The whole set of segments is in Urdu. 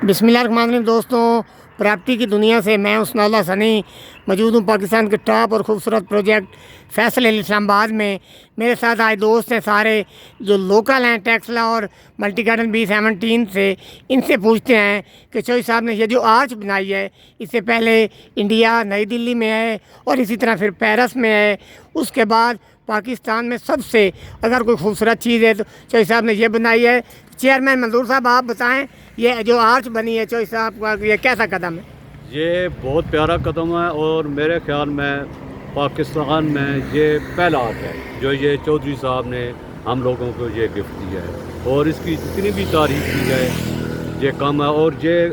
بسم اللہ الرحمن الرحیم دوستوں، پراپرٹی کی دنیا سے میں عثمان اللہ سنی موجود ہوں پاکستان کے ٹاپ اور خوبصورت پروجیکٹ فیصل ہل اسلام آباد میں۔ میرے ساتھ آج دوست ہیں سارے جو لوکل ہیں ٹیکسلا اور ملٹی گارڈن B17 سے۔ ان سے پوچھتے ہیں کہ چوہی صاحب نے یہ جو آرچ بنائی ہے اس سے پہلے انڈیا نئی دلی میں ہے اور اسی طرح پھر پیرس میں ہے، اس کے بعد پاکستان میں سب سے اگر کوئی خوبصورت چیز ہے تو چوہی صاحب نے یہ بنائی ہے۔ چیئرمین منظور صاحب آپ بتائیں یہ جو آرچ بنی ہے چوہی صاحب کا یہ کیسا قدم ہے؟ یہ بہت پیارا قدم ہے اور میرے خیال میں پاکستان میں یہ پہلا آرٹ ہے جو یہ چودھری صاحب نے ہم لوگوں کو یہ گفٹ دیا ہے، اور اس کی جتنی بھی تعریف کی جائے یہ کم ہے، اور یہ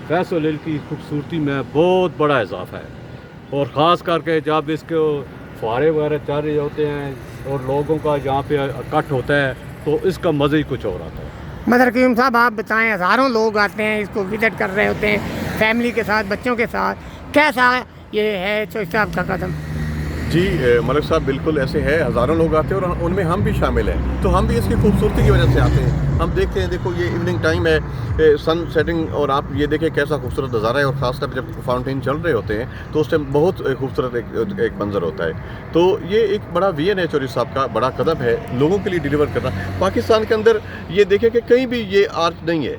فیصل ہل کی خوبصورتی میں بہت بڑا اضافہ ہے، اور خاص کر کے جب اس کو فوارے وغیرہ چل رہے ہوتے ہیں اور لوگوں کا یہاں پہ اکٹھ ہوتا ہے تو اس کا مزہ ہی کچھ اور آتا ہے۔ مدر قیوم صاحب آپ بتائیں، ہزاروں لوگ آتے ہیں اس کو وزٹ کر رہے ہوتے ہیں فیملی کے ساتھ بچوں کے ساتھ، کیسا یہ ہے چوہی صاحب کا قدم؟ جی ملک صاحب بالکل ایسے ہے، ہزاروں لوگ آتے ہیں اور ان میں ہم بھی شامل ہیں، تو ہم بھی اس کی خوبصورتی کی وجہ سے آتے ہیں۔ ہم دیکھتے ہیں، دیکھو یہ ایوننگ ٹائم ہے، سن سیٹنگ، اور آپ یہ دیکھیں کیسا خوبصورت نظارہ ہے، اور خاص کر جب فاؤنٹین چل رہے ہوتے ہیں تو اس ٹائم بہت خوبصورت ایک منظر ہوتا ہے۔ تو یہ ایک بڑا ویژن ہے چودھری صاحب کا، بڑا قدم ہے لوگوں کے لیے ڈیلیور کرنا۔ پاکستان کے اندر یہ دیکھیں کہ کہیں بھی یہ آرٹ نہیں ہے،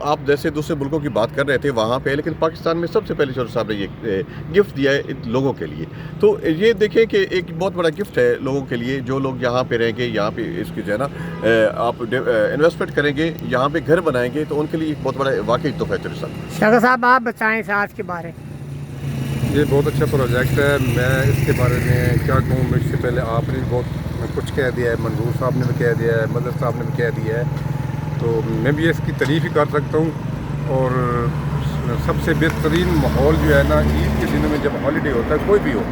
آپ جیسے دوسرے ملکوں کی بات کر رہے تھے وہاں پہ، لیکن پاکستان میں سب سے پہلے چودھری صاحب نے یہ گفٹ دیا ہے لوگوں کے لیے۔ تو یہ دیکھیں کہ ایک بہت بڑا گفٹ ہے لوگوں کے لیے، جو لوگ یہاں پہ رہیں گے، یہاں پہ اس کی جو ہے نا آپ انویسٹمنٹ کریں گے، یہاں پہ گھر بنائیں گے، تو ان کے لیے ایک بہت بڑا واقعی تحفہ ہے چودھری صاحب۔ شاہ صاحب آپ بتائیں اس آرچ کے بارے۔ یہ بہت اچھا پروجیکٹ ہے، میں اس کے بارے میں کیا کہوں، مجھ سے پہلے آپ نے بہت کچھ کہہ دیا ہے، منظور صاحب نے بھی کہہ دیا ہے، مدر صاحب نے بھی کہہ دیا ہے، تو میں بھی اس کی تعریف ہی کر سکتا ہوں۔ اور سب سے بہترین ماحول جو ہے نا، عید کے دنوں میں جب ہالیڈے ہوتا ہے کوئی بھی ہو،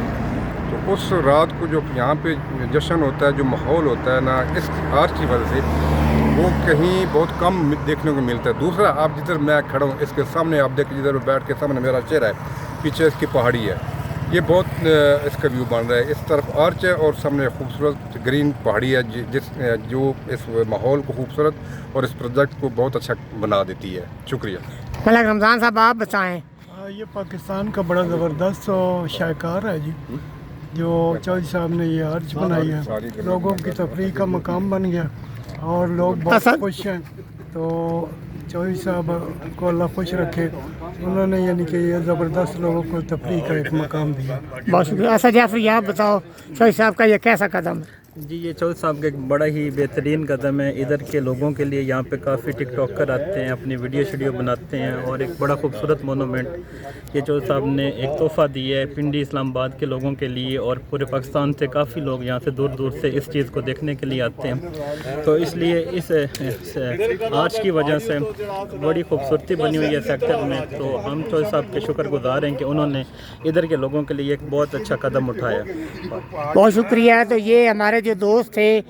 تو اس رات کو جو یہاں پہ جشن ہوتا ہے، جو ماحول ہوتا ہے نا، اس آرچ کی وجہ سے وہ کہیں بہت کم دیکھنے کو ملتا ہے۔ دوسرا، آپ جدھر میں کھڑا ہوں اس کے سامنے آپ دیکھیں، جدھر بیٹھ کے سامنے میرا چہرہ ہے، پیچھے اس کی پہاڑی ہے، یہ بہت اس کا ویو بن رہا ہے۔ اس طرف آرچ ہے اور سامنے خوبصورت گرین پہاڑی ہے جو اس ماحول کو خوبصورت اور اس پروجیکٹ کو بہت اچھا بنا دیتی ہے۔ شکریہ۔ ملک رمضان صاحب آپ بتائیں۔ یہ پاکستان کا بڑا زبردست شاہکار ہے جی، جو چودھری صاحب نے یہ آرچ بنائی ہے، لوگوں کی تفریح کا مقام بن گیا اور لوگ بہت خوش ہیں۔ تو چودھری صاحب کو اللہ خوش رکھے، انہوں نے یعنی کہ یہ زبردست لوگوں کو تفریح کا ایک مقام دیا۔ بہت شکریہ۔ اسد جعفری آپ بتاؤ چوہی صاحب کا یہ کیسا قدم ہے؟ جی، یہ چودھری صاحب کا ایک بڑا ہی بہترین قدم ہے ادھر کے لوگوں کے لیے۔ یہاں پہ کافی ٹک ٹاکر آتے ہیں، اپنی ویڈیو بناتے ہیں، اور ایک بڑا خوبصورت مونومنٹ یہ چودھری صاحب نے ایک تحفہ دیا ہے پنڈی اسلام آباد کے لوگوں کے لیے، اور پورے پاکستان سے کافی لوگ یہاں سے دور دور سے اس چیز کو دیکھنے کے لیے آتے ہیں۔ تو اس لیے اس آرچ کی وجہ سے بڑی خوبصورتی بنی ہوئی ہے سیکٹر میں۔ تو ہم چودھری صاحب کے شکر گزار ہیں کہ انہوں نے ادھر کے لوگوں کے لیے ایک بہت اچھا قدم اٹھایا۔ بہت شکریہ۔ تو یہ ہمارے جو دوست تھے،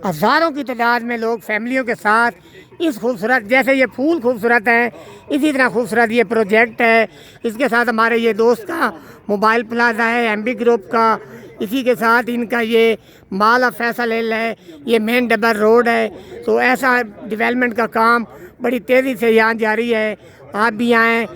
ہزاروں کی تعداد میں لوگ فیملیوں کے ساتھ اس خوبصورت، جیسے یہ پھول خوبصورت ہیں اسی طرح خوبصورت یہ پروجیکٹ ہے۔ اس کے ساتھ ہمارے یہ دوست کا موبائل پلازا ہے MB گروپ کا، اسی کے ساتھ ان کا یہ مال آف فیصل ہل ہے، یہ مین ڈبر روڈ ہے۔ تو ایسا ڈیولپمنٹ کا کام بڑی تیزی سے یہاں جاری ہے۔ آپ بھی آئیں،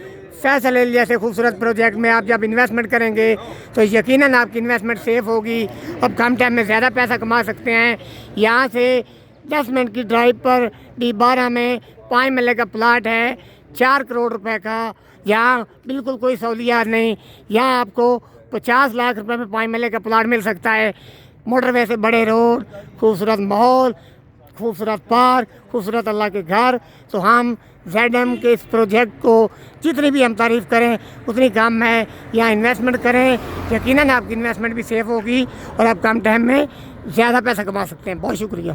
فیصل ہل جیسے خوبصورت پروجیکٹ میں آپ جب انویسٹمنٹ کریں گے تو یقیناً آپ کی انویسٹمنٹ سیف ہوگی، اب کم ٹائم میں زیادہ پیسہ کما سکتے ہیں۔ یہاں سے 10 منٹ کی ڈرائیو پر D12 میں 5 مرلے کا پلاٹ ہے، 4 کروڑ روپے کا۔ یہاں بالکل کوئی سہولیات نہیں، یہاں آپ کو 50 لاکھ روپے میں 5 مرلے کا پلاٹ مل سکتا ہے۔ موٹر وے سے بڑے روڈ، خوبصورت ماحول، خوبصورت پارک، خوبصورت اللہ کے گھر۔ تو ہم ZM کے اس پروجیکٹ کو جتنی بھی ہم تعریف کریں اتنی کم ہے۔ یہاں انویسٹمنٹ کریں، یقیناً آپ کی انویسٹمنٹ بھی سیف ہوگی اور آپ کم ٹائم میں زیادہ پیسہ کما سکتے ہیں۔ بہت شکریہ۔